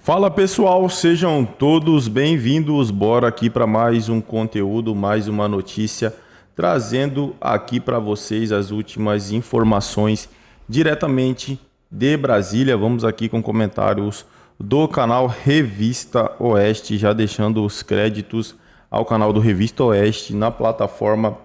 Fala pessoal, sejam todos bem-vindos. Bora aqui para mais um conteúdo, mais uma notícia, trazendo aqui para vocês as últimas informações diretamente de Brasília. Vamos aqui com comentários do canal Revista Oeste, já deixando os créditos ao canal do Revista Oeste na plataforma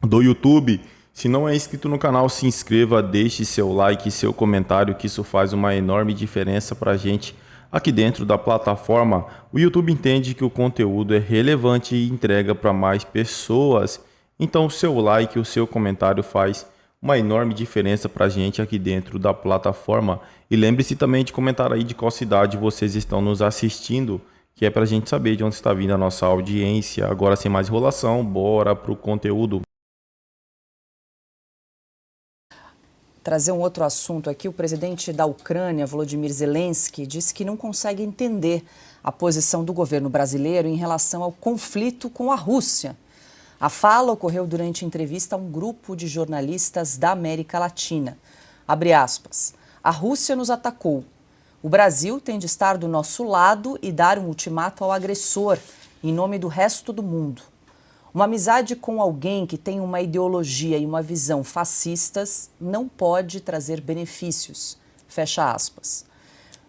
do YouTube. Se não é inscrito no canal, se inscreva, deixe seu like, seu comentário, que isso faz uma enorme diferença para a gente aqui dentro da plataforma. O YouTube entende que o conteúdo é relevante e entrega para mais pessoas. Então o seu like, o seu comentário faz uma enorme diferença para a gente aqui dentro da plataforma. E lembre-se também de comentar aí de qual cidade vocês estão nos assistindo, que é para a gente saber de onde está vindo a nossa audiência. Agora, sem mais enrolação, bora para o conteúdo. Trazer um outro assunto aqui, o presidente da Ucrânia, Volodymyr Zelensky, disse que não consegue entender a posição do governo brasileiro em relação ao conflito com a Rússia. A fala ocorreu durante entrevista a um grupo de jornalistas da América Latina. Abre aspas. A Rússia nos atacou. O Brasil tem de estar do nosso lado e dar um ultimato ao agressor, em nome do resto do mundo. Uma amizade com alguém que tem uma ideologia e uma visão fascistas não pode trazer benefícios. Fecha aspas.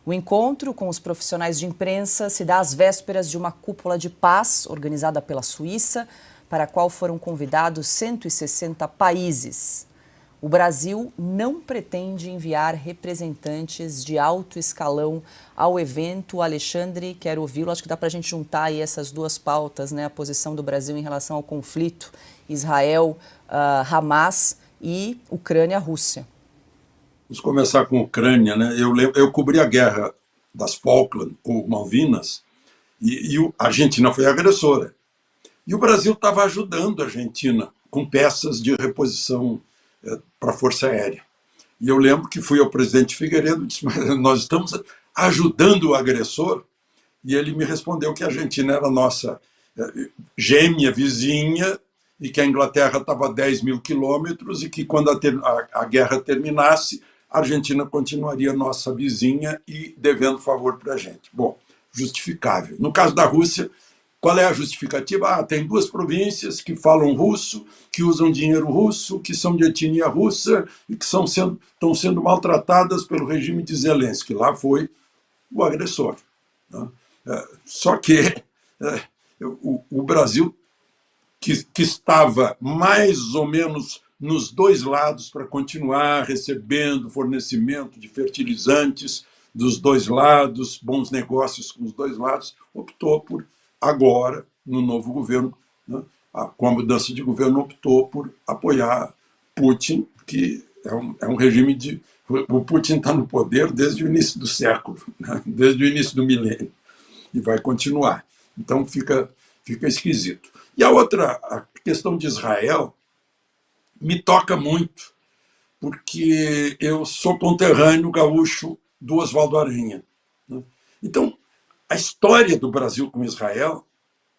O encontro com os profissionais de imprensa se dá às vésperas de uma cúpula de paz organizada pela Suíça, para a qual foram convidados 160 países. O Brasil não pretende enviar representantes de alto escalão ao evento. Alexandre, quero ouvi-lo. Acho que dá para a gente juntar aí essas duas pautas, né? A posição do Brasil em relação ao conflito Israel, Hamas e Ucrânia-Rússia. Vamos começar com a Ucrânia, né? Eu cobri a guerra das Falkland, ou Malvinas, e a Argentina foi agressora. E o Brasil estava ajudando a Argentina com peças de reposição para a Força Aérea. E eu lembro que fui ao presidente Figueiredo e disse, mas nós estamos ajudando o agressor, e ele me respondeu que a Argentina era nossa gêmea, vizinha, e que a Inglaterra estava a 10 mil quilômetros, e que quando a guerra terminasse, a Argentina continuaria nossa vizinha e devendo favor para a gente. Bom, justificável. No caso da Rússia, qual é a justificativa? Tem duas províncias que falam russo, que usam dinheiro russo, que são de etnia russa e que estão sendo maltratadas pelo regime de Zelensky. Lá foi o agressor. Né? Só que o Brasil, que estava mais ou menos nos dois lados para continuar recebendo fornecimento de fertilizantes dos dois lados, bons negócios com os dois lados, optou por agora, no novo governo, né, com a mudança de governo, optou por apoiar Putin, que é um regime de... O Putin está no poder desde o início do século, né, desde o início do milênio, e vai continuar. Então fica esquisito. E a questão de Israel me toca muito, porque eu sou conterrâneo gaúcho do Oswaldo Aranha. Né? Então, a história do Brasil com Israel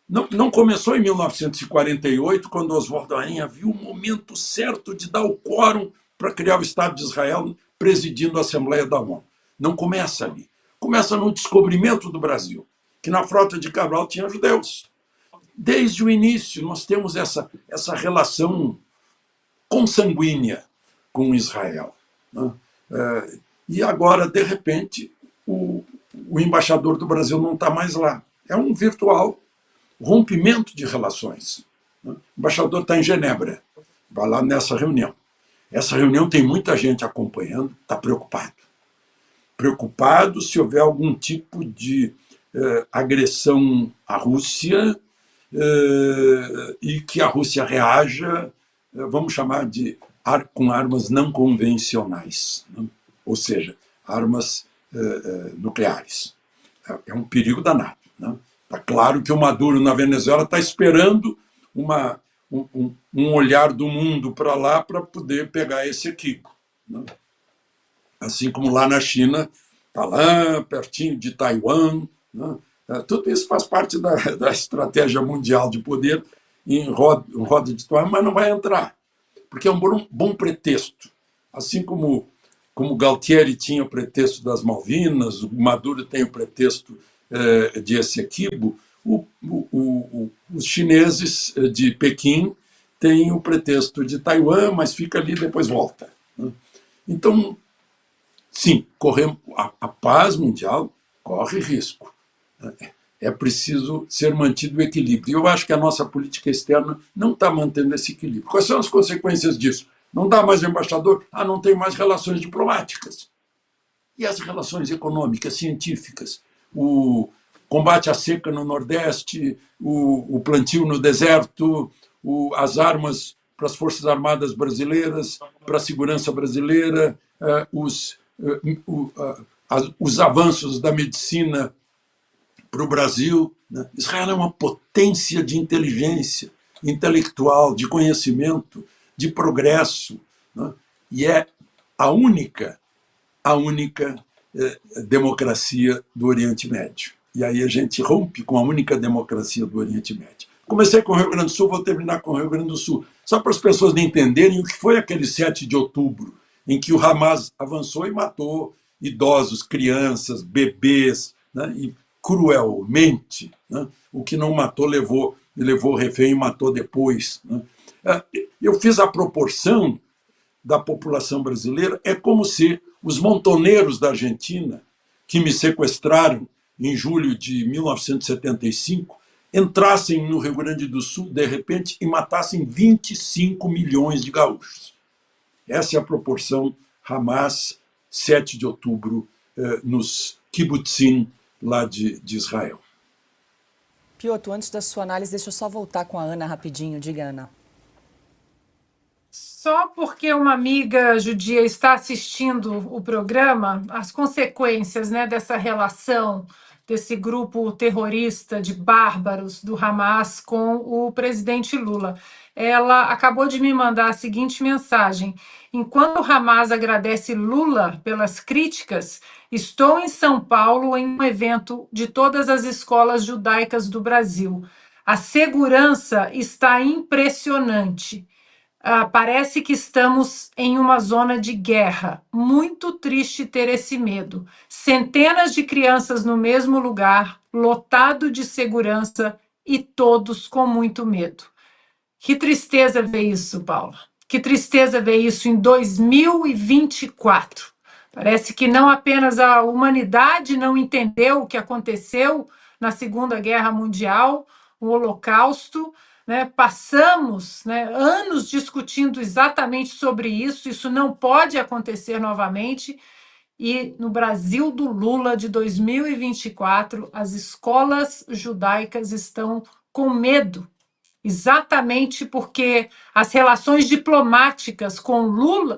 não começou em 1948, quando Oswaldo Aranha viu o momento certo de dar o quórum para criar o Estado de Israel, presidindo a Assembleia da ONU. Não começa ali. Começa no descobrimento do Brasil, que na Frota de Cabral tinha judeus. Desde o início, nós temos essa relação consanguínea com Israel. Né? E agora, de repente, o embaixador do Brasil não está mais lá. É um virtual rompimento de relações. Né? O embaixador está em Genebra, vai lá nessa reunião. Essa reunião tem muita gente acompanhando, está preocupado. Preocupado se houver algum tipo de agressão à Rússia e que a Rússia reaja, vamos chamar de com armas não convencionais, né? Ou seja, armas nucleares. É um perigo danado. Né? Está claro que o Maduro na Venezuela está esperando um olhar do mundo para lá para poder pegar esse equipo. Né? Assim como lá na China, está lá pertinho de Taiwan. Né? Tudo isso faz parte da estratégia mundial de poder em roda de Taiwan, mas não vai entrar, porque é um bom pretexto. Assim como como Galtieri tinha o pretexto das Malvinas, o Maduro tem o pretexto de Essequibo, os chineses de Pequim têm o pretexto de Taiwan, mas fica ali e depois volta. Então, sim, a paz mundial corre risco. É preciso ser mantido o equilíbrio. E eu acho que a nossa política externa não está mantendo esse equilíbrio. Quais são as consequências disso? Não dá mais embaixador? Não tem mais relações diplomáticas. E as relações econômicas, científicas? O combate à seca no Nordeste, o plantio no deserto, as armas para as Forças Armadas brasileiras, para a segurança brasileira, os avanços da medicina para o Brasil. Israel é uma potência de inteligência intelectual, de conhecimento, de progresso, e é a única democracia do Oriente Médio. E aí a gente rompe com a única democracia do Oriente Médio. Comecei com o Rio Grande do Sul, vou terminar com o Rio Grande do Sul. Só para as pessoas entenderem o que foi aquele 7 de outubro, em que o Hamas avançou e matou idosos, crianças, bebês, e cruelmente. O que não matou levou refém e matou depois. Eu fiz a proporção da população brasileira, é como se os montoneiros da Argentina, que me sequestraram em julho de 1975, entrassem no Rio Grande do Sul, de repente, e matassem 25 milhões de gaúchos. Essa é a proporção Hamas, 7 de outubro, nos kibbutzim lá de Israel. Piotr, antes da sua análise, deixa eu só voltar com a Ana rapidinho. Diga, Ana. Só porque uma amiga judia está assistindo o programa, as consequências, dessa relação desse grupo terrorista de bárbaros do Hamas com o presidente Lula. Ela acabou de me mandar a seguinte mensagem: enquanto o Hamas agradece Lula pelas críticas, estou em São Paulo em um evento de todas as escolas judaicas do Brasil. A segurança está impressionante. Parece que estamos em uma zona de guerra. Muito triste ter esse medo. Centenas de crianças no mesmo lugar, lotado de segurança e todos com muito medo. Que tristeza ver isso, Paula. Que tristeza ver isso em 2024. Parece que não apenas a humanidade não entendeu o que aconteceu na Segunda Guerra Mundial, o Holocausto, passamos anos discutindo exatamente sobre isso, isso não pode acontecer novamente, e no Brasil do Lula de 2024, as escolas judaicas estão com medo, exatamente porque as relações diplomáticas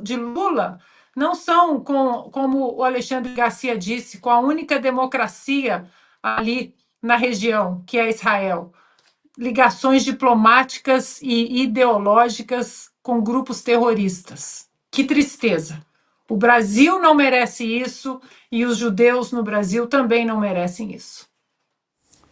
de Lula não são, como o Alexandre Garcia disse, com a única democracia ali na região, que é Israel. Ligações diplomáticas e ideológicas com grupos terroristas. Que tristeza! O Brasil não merece isso e os judeus no Brasil também não merecem isso.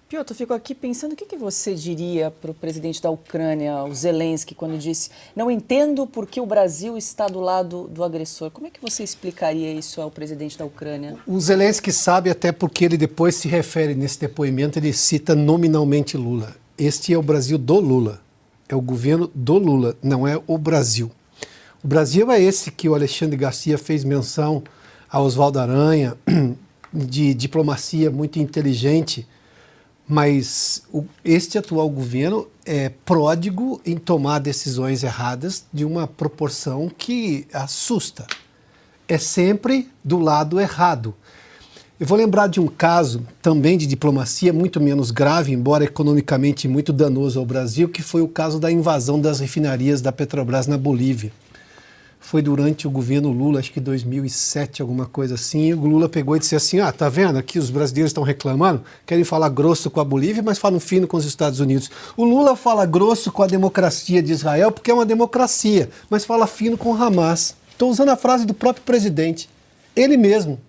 Piotr, eu fico aqui pensando o que você diria para o presidente da Ucrânia, o Zelensky, quando disse: não entendo por que o Brasil está do lado do agressor. Como é que você explicaria isso ao presidente da Ucrânia? O Zelensky sabe, até porque ele depois se refere nesse depoimento, ele cita nominalmente Lula. Este é o Brasil do Lula, é o governo do Lula, não é o Brasil. O Brasil é esse que o Alexandre Garcia fez menção a Oswaldo Aranha, de diplomacia muito inteligente, mas este atual governo é pródigo em tomar decisões erradas de uma proporção que assusta. É sempre do lado errado. Eu vou lembrar de um caso também de diplomacia muito menos grave, embora economicamente muito danoso ao Brasil, que foi o caso da invasão das refinarias da Petrobras na Bolívia. Foi durante o governo Lula, acho que 2007, alguma coisa assim, e o Lula pegou e disse assim: tá vendo, aqui os brasileiros estão reclamando, querem falar grosso com a Bolívia, mas falam fino com os Estados Unidos. O Lula fala grosso com a democracia de Israel, porque é uma democracia, mas fala fino com o Hamas. Estou usando a frase do próprio presidente, ele mesmo.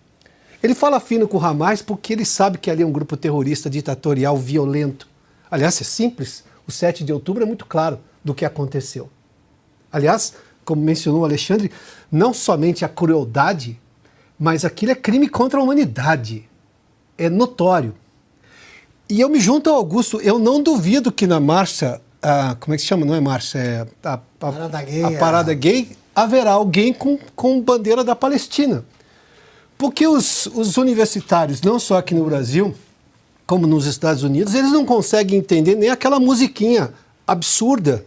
Ele fala fino com o Hamas porque ele sabe que ali é um grupo terrorista, ditatorial, violento. Aliás, é simples, o 7 de outubro é muito claro do que aconteceu. Aliás, como mencionou o Alexandre, não somente a crueldade Mas aquilo é crime contra a humanidade. É notório. E eu me junto ao Augusto, eu não duvido que na marcha, como é que se chama? Não é marcha, é Parada gay, a parada gay, haverá alguém com bandeira da Palestina. Porque os universitários, não só aqui no Brasil, como nos Estados Unidos, eles não conseguem entender nem aquela musiquinha absurda.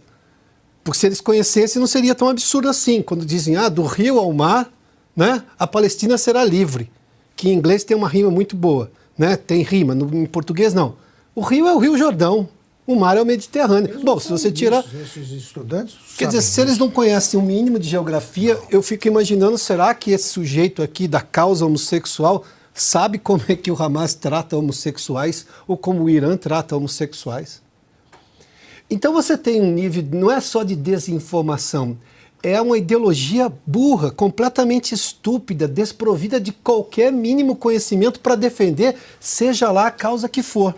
Porque se eles conhecessem, não seria tão absurdo assim. Quando dizem, do rio ao mar, né, a Palestina será livre. Que em inglês tem uma rima muito boa. Né? Tem rima, em português não. O rio é o Rio Jordão, o mar é o Mediterrâneo. Bom, se você tirar... Esses estudantes Quer dizer, se eles não conhecem o mínimo de geografia, eu fico imaginando, será que esse sujeito aqui da causa homossexual sabe como é que o Hamas trata homossexuais ou como o Irã trata homossexuais? Então você tem um nível, não é só de desinformação, é uma ideologia burra, completamente estúpida, desprovida de qualquer mínimo conhecimento para defender, seja lá a causa que for.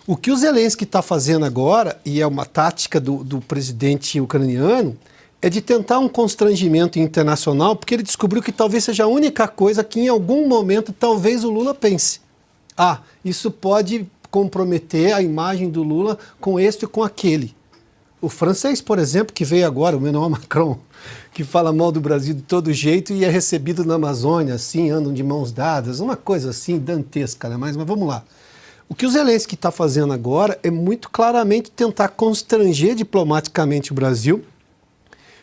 O que o Zelensky está fazendo agora, e é uma tática do presidente ucraniano, é de tentar um constrangimento internacional, porque ele descobriu que talvez seja a única coisa que em algum momento talvez o Lula pense. Isso pode comprometer a imagem do Lula com este e com aquele. O francês, por exemplo, que veio agora, o Emmanuel Macron, que fala mal do Brasil de todo jeito e é recebido na Amazônia, assim, andam de mãos dadas, uma coisa assim dantesca, né? Mas vamos lá. O que o Zelensky está fazendo agora é muito claramente tentar constranger diplomaticamente o Brasil,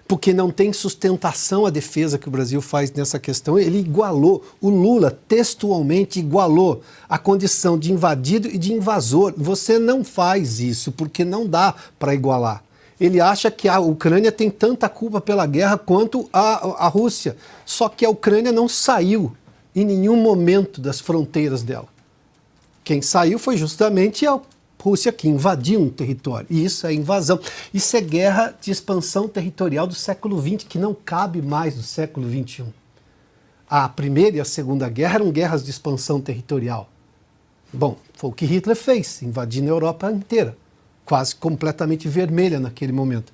porque não tem sustentação a defesa que o Brasil faz nessa questão. Ele igualou, o Lula textualmente igualou a condição de invadido e de invasor. Você não faz isso, porque não dá para igualar. Ele acha que a Ucrânia tem tanta culpa pela guerra quanto a Rússia. Só que a Ucrânia não saiu em nenhum momento das fronteiras dela. Quem saiu foi justamente a Rússia, que invadiu um território. E isso é invasão. Isso é guerra de expansão territorial do século XX, que não cabe mais no século XXI. A Primeira e a Segunda Guerra eram guerras de expansão territorial. Bom, foi o que Hitler fez, invadindo a Europa inteira, quase completamente vermelha naquele momento.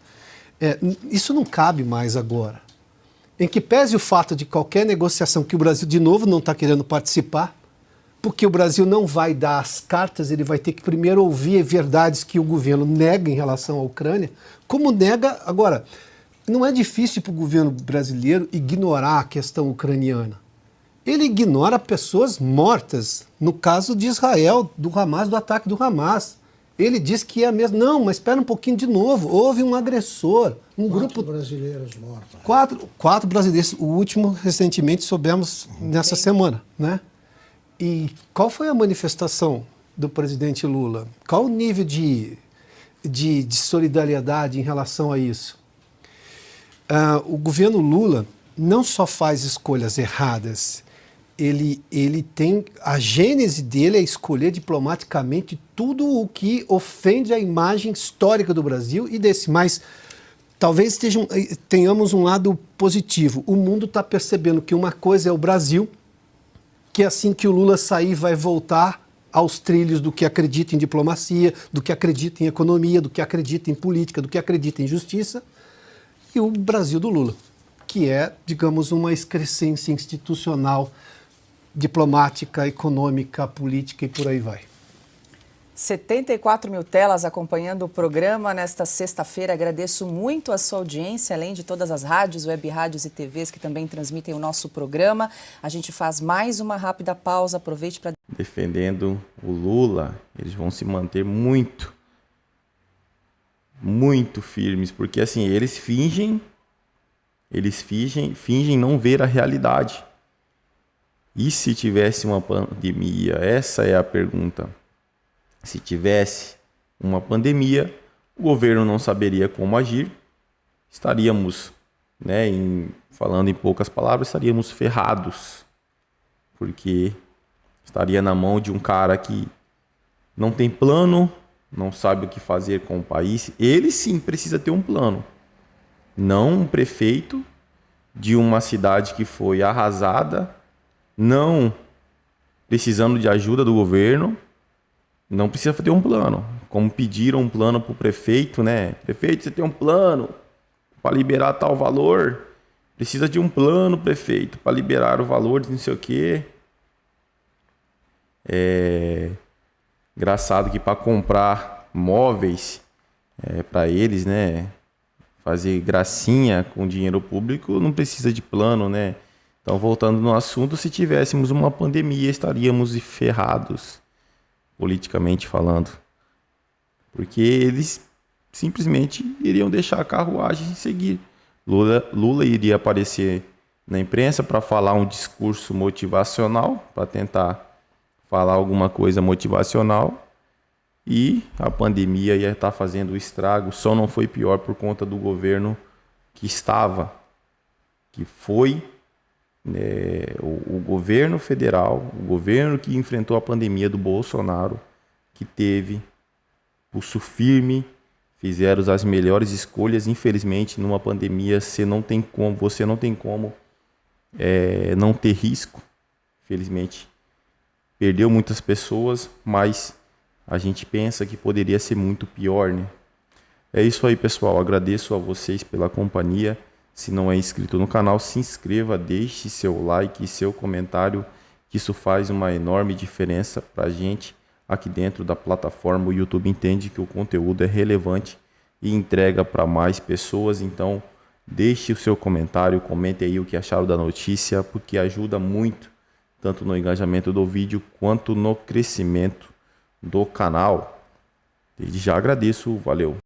Isso não cabe mais agora. Em que pese o fato de qualquer negociação que o Brasil, de novo, não está querendo participar, porque o Brasil não vai dar as cartas, ele vai ter que primeiro ouvir verdades que o governo nega em relação à Ucrânia. Como nega, agora, não é difícil para o governo brasileiro ignorar a questão ucraniana. Ele ignora pessoas mortas, no caso de Israel, do Hamas, do ataque do Hamas. Ele diz que é a mesma. Não, mas espera um pouquinho de novo. Houve um agressor, Quatro brasileiros mortos. Quatro brasileiros. O último, recentemente, soubemos nessa semana, né? E qual foi a manifestação do presidente Lula? Qual o nível de solidariedade em relação a isso? O governo Lula não só faz escolhas erradas, ele tem... A gênese dele é escolher diplomaticamente tudo o que ofende a imagem histórica do Brasil e desse. Mas talvez tenhamos um lado positivo. O mundo está percebendo que uma coisa é o Brasil, que assim que o Lula sair vai voltar aos trilhos do que acredita em diplomacia, do que acredita em economia, do que acredita em política, do que acredita em justiça, e o Brasil do Lula, que é, digamos, uma excrescência institucional, diplomática, econômica, política e por aí vai. 74 mil telas acompanhando o programa nesta sexta-feira. Agradeço muito a sua audiência, além de todas as rádios, web rádios e TVs que também transmitem o nosso programa. A gente faz mais uma rápida pausa. Aproveite para... Defendendo o Lula, eles vão se manter muito firmes, porque assim, eles fingem não ver a realidade. E se tivesse uma pandemia? Essa é a pergunta. Se tivesse uma pandemia, o governo não saberia como agir, estaríamos, falando em poucas palavras, estaríamos ferrados, porque estaria na mão de um cara que não tem plano, não sabe o que fazer com o país. Ele sim precisa ter um plano, não um prefeito de uma cidade que foi arrasada, não precisando de ajuda do governo. Não precisa ter um plano, como pediram um plano para o prefeito, né? Prefeito, você tem um plano para liberar tal valor? Precisa de um plano, prefeito, para liberar o valor de não sei o quê. Engraçado que para comprar móveis para eles, né, fazer gracinha com dinheiro público não precisa de plano, né? Então, voltando no assunto, se tivéssemos uma pandemia, estaríamos ferrados, politicamente falando. Porque eles simplesmente iriam deixar a carruagem seguir. Lula iria aparecer na imprensa para falar um discurso motivacional, para tentar falar alguma coisa motivacional, e a pandemia ia estar fazendo o estrago. Só não foi pior por conta do governo que estava, que foi o governo federal, o governo que enfrentou a pandemia do Bolsonaro, que teve pulso firme, fizeram as melhores escolhas. Infelizmente, numa pandemia, você não tem como não ter risco. Infelizmente, perdeu muitas pessoas, mas a gente pensa que poderia ser muito pior, né? É isso aí, pessoal. Agradeço a vocês pela companhia. Se não é inscrito no canal, se inscreva, deixe seu like e seu comentário, que isso faz uma enorme diferença para a gente aqui dentro da plataforma. O YouTube entende que o conteúdo é relevante e entrega para mais pessoas. Então, deixe o seu comentário, comente aí o que acharam da notícia, porque ajuda muito, tanto no engajamento do vídeo quanto no crescimento do canal. Desde já agradeço, valeu!